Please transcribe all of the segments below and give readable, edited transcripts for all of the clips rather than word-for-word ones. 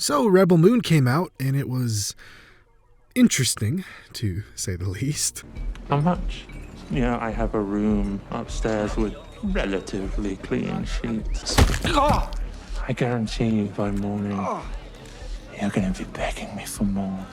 So Rebel Moon came out, and it was interesting, to say the least. How much? Yeah, I have a room upstairs with relatively clean sheets. I guarantee you by morning, you're gonna be begging me for more.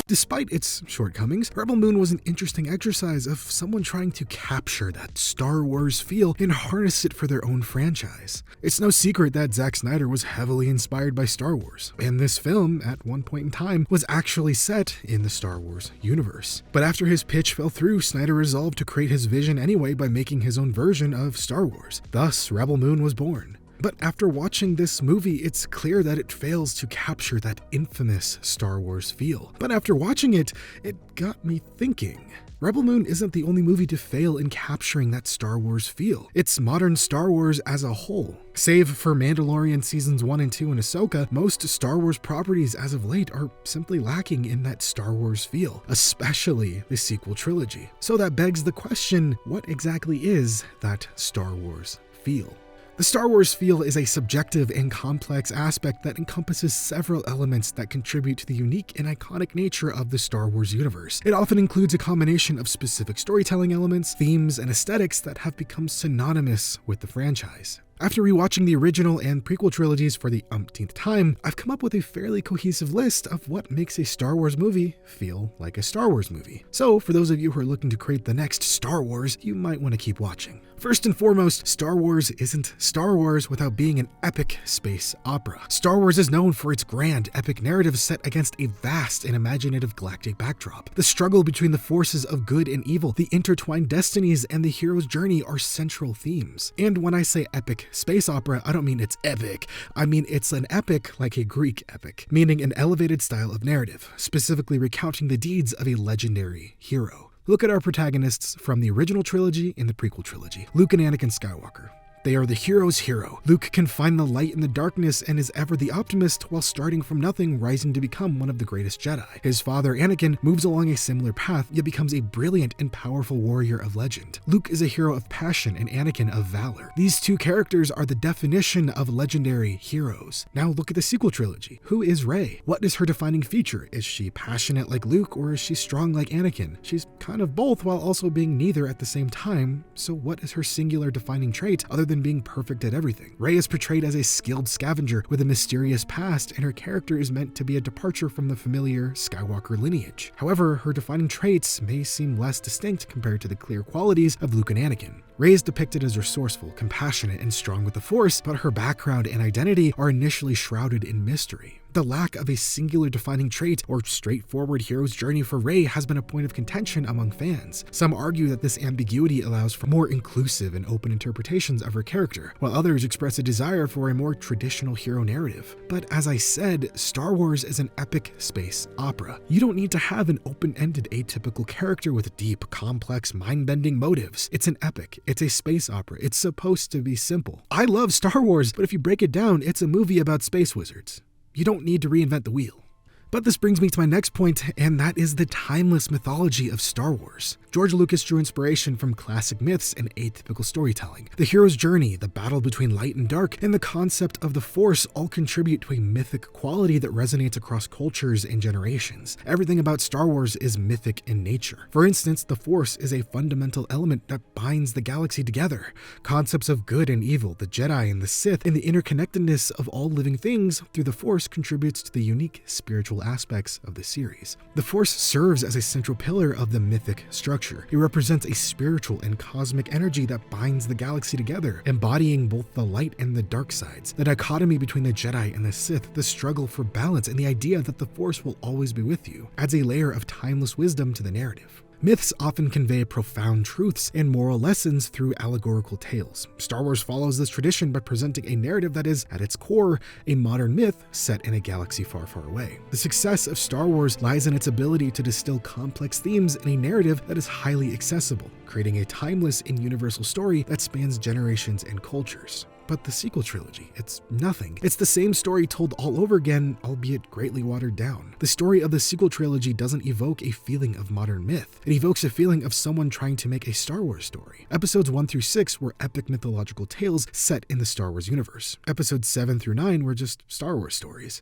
Despite its shortcomings, Rebel Moon was an interesting exercise of someone trying to capture that Star Wars feel and harness it for their own franchise. It's no secret that Zack Snyder was heavily inspired by Star Wars, and this film, at one point in time, was actually set in the Star Wars universe. But after his pitch fell through, Snyder resolved to create his vision anyway by making his own version of Star Wars. Thus, Rebel Moon was born. But after watching this movie, it's clear that it fails to capture that infamous Star Wars feel. But after watching it, it got me thinking. Rebel Moon isn't the only movie to fail in capturing that Star Wars feel. It's modern Star Wars as a whole. Save for Mandalorian Seasons 1 and 2 and Ahsoka, most Star Wars properties as of late are simply lacking in that Star Wars feel, especially the sequel trilogy. So that begs the question, what exactly is that Star Wars feel? The Star Wars feel is a subjective and complex aspect that encompasses several elements that contribute to the unique and iconic nature of the Star Wars universe. It often includes a combination of specific storytelling elements, themes, and aesthetics that have become synonymous with the franchise. After rewatching the original and prequel trilogies for the umpteenth time, I've come up with a fairly cohesive list of what makes a Star Wars movie feel like a Star Wars movie. So, for those of you who are looking to create the next Star Wars, you might want to keep watching. First and foremost, Star Wars isn't Star Wars without being an epic space opera. Star Wars is known for its grand, epic narrative set against a vast and imaginative galactic backdrop. The struggle between the forces of good and evil, the intertwined destinies, and the hero's journey are central themes. And when I say epic space opera, I don't mean it's epic. I mean it's an epic like a Greek epic, meaning an elevated style of narrative, specifically recounting the deeds of a legendary hero. Look at our protagonists from the original trilogy and the prequel trilogy, Luke and Anakin Skywalker. They are the hero's hero. Luke can find the light in the darkness and is ever the optimist while starting from nothing, rising to become one of the greatest Jedi. His father, Anakin, moves along a similar path, yet becomes a brilliant and powerful warrior of legend. Luke is a hero of passion and Anakin of valor. These two characters are the definition of legendary heroes. Now look at the sequel trilogy. Who is Rey? What is her defining feature? Is she passionate like Luke, or is she strong like Anakin? She's kind of both while also being neither at the same time. So what is her singular defining trait other than being perfect at everything? Rey is portrayed as a skilled scavenger with a mysterious past, and her character is meant to be a departure from the familiar Skywalker lineage. However, her defining traits may seem less distinct compared to the clear qualities of Luke and Anakin. Rey is depicted as resourceful, compassionate, and strong with the Force, but her background and identity are initially shrouded in mystery. The lack of a singular defining trait or straightforward hero's journey for Rey has been a point of contention among fans. Some argue that this ambiguity allows for more inclusive and open interpretations of her character, while others express a desire for a more traditional hero narrative. But as I said, Star Wars is an epic space opera. You don't need to have an open-ended, atypical character with deep, complex, mind-bending motives. It's an epic. It's a space opera. It's supposed to be simple. I love Star Wars, but if you break it down, it's a movie about space wizards. You don't need to reinvent the wheel. But this brings me to my next point, and that is the timeless mythology of Star Wars. George Lucas drew inspiration from classic myths and atypical storytelling. The hero's journey, the battle between light and dark, and the concept of the Force all contribute to a mythic quality that resonates across cultures and generations. Everything about Star Wars is mythic in nature. For instance, the Force is a fundamental element that binds the galaxy together. Concepts of good and evil, the Jedi and the Sith, and the interconnectedness of all living things through the Force contributes to the unique spiritual aspects of the series. The Force serves as a central pillar of the mythic structure. It represents a spiritual and cosmic energy that binds the galaxy together, embodying both the light and the dark sides. The dichotomy between the Jedi and the Sith, the struggle for balance, and the idea that the Force will always be with you, adds a layer of timeless wisdom to the narrative. Myths often convey profound truths and moral lessons through allegorical tales. Star Wars follows this tradition by presenting a narrative that is, at its core, a modern myth set in a galaxy far, far away. The success of Star Wars lies in its ability to distill complex themes in a narrative that is highly accessible, creating a timeless and universal story that spans generations and cultures. But the sequel trilogy, it's nothing. It's the same story told all over again, albeit greatly watered down. The story of the sequel trilogy doesn't evoke a feeling of modern myth. It evokes a feeling of someone trying to make a Star Wars story. Episodes 1 through 6 were epic mythological tales set in the Star Wars universe. Episodes 7 through 9 were just Star Wars stories.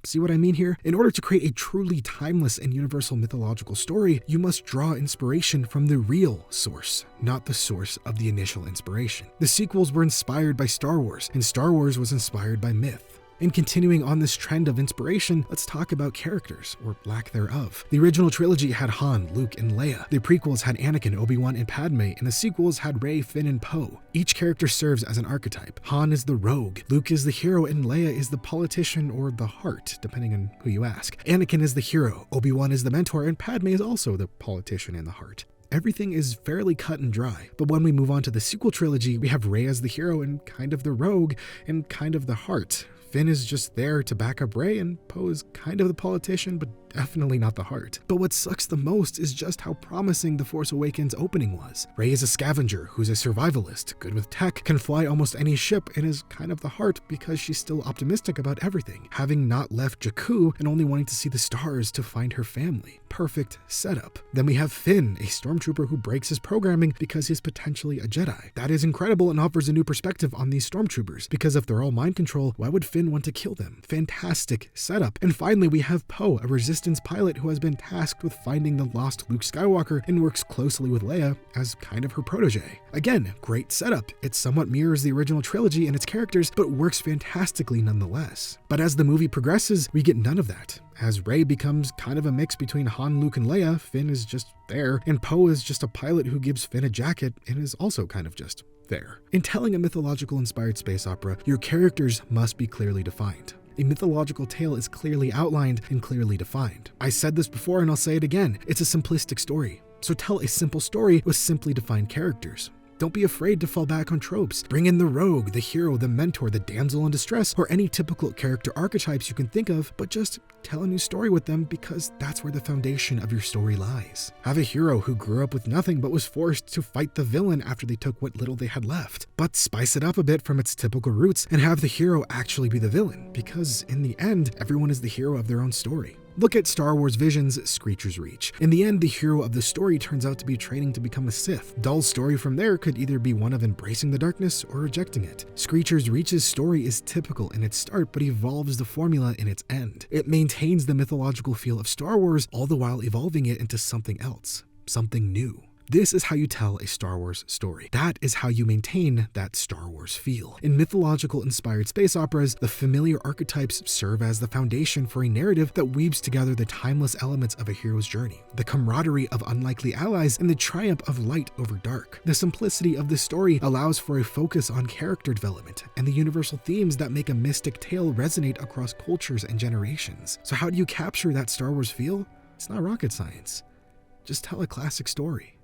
See what I mean here? In order to create a truly timeless and universal mythological story, you must draw inspiration from the real source, not the source of the initial inspiration. The sequels were inspired by Star Wars, and Star Wars was inspired by myth. And continuing on this trend of inspiration, let's talk about characters, or lack thereof. The original trilogy had Han, Luke, and Leia. The prequels had Anakin, Obi-Wan, and Padme, and the sequels had Rey, Finn, and Poe. Each character serves as an archetype. Han is the rogue, Luke is the hero, and Leia is the politician or the heart, depending on who you ask. Anakin is the hero, Obi-Wan is the mentor, and Padme is also the politician and the heart. Everything is fairly cut and dry, but when we move on to the sequel trilogy, we have Rey as the hero and kind of the rogue and kind of the heart. Finn is just there to back up Rey, and Poe is kind of the politician, but definitely not the heart. But what sucks the most is just how promising The Force Awakens opening was. Rey is a scavenger who's a survivalist, good with tech, can fly almost any ship, and is kind of the heart because she's still optimistic about everything, having not left Jakku and only wanting to see the stars to find her family. Perfect setup. Then we have Finn, a stormtrooper who breaks his programming because he's potentially a Jedi. That is incredible and offers a new perspective on these stormtroopers, because if they're all mind control, why would Finn want to kill them? Fantastic setup. And finally, we have Poe, a resistance pilot who has been tasked with finding the lost Luke Skywalker and works closely with Leia as kind of her protege. Again, great setup. It somewhat mirrors the original trilogy and its characters, but works fantastically nonetheless. But as the movie progresses, we get none of that. As Rey becomes kind of a mix between Han, Luke, and Leia, Finn is just there, and Poe is just a pilot who gives Finn a jacket and is also kind of just there. In telling a mythological inspired space opera, your characters must be clearly defined. A mythological tale is clearly outlined and clearly defined. I said this before and I'll say it again. It's a simplistic story. So tell a simple story with simply defined characters. Don't be afraid to fall back on tropes. Bring in the rogue, the hero, the mentor, the damsel in distress, or any typical character archetypes you can think of, but just tell a new story with them because that's where the foundation of your story lies. Have a hero who grew up with nothing but was forced to fight the villain after they took what little they had left. But spice it up a bit from its typical roots and have the hero actually be the villain, because in the end, everyone is the hero of their own story. Look at Star Wars Vision's Screecher's Reach. In the end, the hero of the story turns out to be training to become a Sith. Dull's story from there could either be one of embracing the darkness or rejecting it. Screecher's Reach's story is typical in its start, but evolves the formula in its end. It maintains the mythological feel of Star Wars, all the while evolving it into something else, something new. This is how you tell a Star Wars story. That is how you maintain that Star Wars feel. In mythological inspired space operas, the familiar archetypes serve as the foundation for a narrative that weaves together the timeless elements of a hero's journey, the camaraderie of unlikely allies, and the triumph of light over dark. The simplicity of the story allows for a focus on character development and the universal themes that make a mystic tale resonate across cultures and generations. So how do you capture that Star Wars feel? It's not rocket science. Just tell a classic story.